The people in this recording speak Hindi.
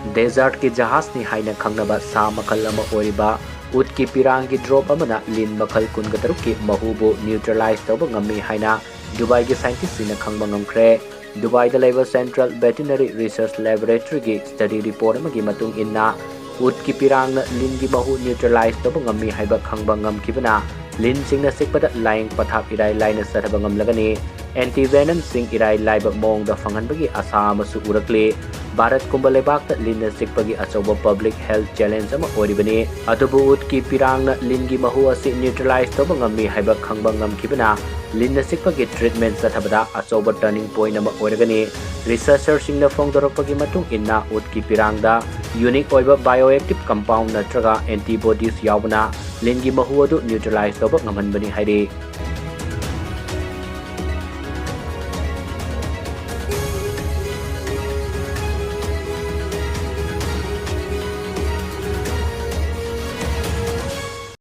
डेजर्ट की जहाजनी हाइना खंगनबा सा मखल अमा ओरिबा उट की पिरांग की ड्रॉप अमना लिन मखल कुनगतरुक की महूबो न्यूट्रलाइज तौबा ngami हाइना दुबई की साइंटिस्ट सिना खंगबा ngamkhre दुबई दा labour central veterinary research laboratory की स्टडी रिपोर्ट अमगी मतुंग इन्ना उट की पिरांग लिन की महू न्यूट्रलाइज तौबा ngami हाइबा खंगबा ngamkhibana लिन सिंगना सिकपदा लाइंग पथाप इराई लाइना सरहबा ngamlagani एंटी वेनम सिंग इराई लाइबा मोंग दा फंगनबगी आसा अमसु उरकले भारत कुंभ लेबाक लिन सिकपगी अचौबा पब्लिक हेल्थ चैलेंज अमा ओरिबने अदुबु उट की पिरांग लिन की महू असि न्यूट्रलाइज तौबा ngami हाइबा खंगबा ngamkhibana लिन सिकपगी ट्रीटमेंट सथबदा अचौबा टर्निंग पॉइंट अमा ओरगनी रिसर्चर सिंगना फोंगदोरपगी मतुंग इन्ना उट की पिरांगदा यूनिक ओइबा बायोएक्टिव कंपाउंड नत्रगा एंटीबॉडीज यावना लिन की महू अदु न्यूट्रलाइज तौबा ngamhanbani हाइरे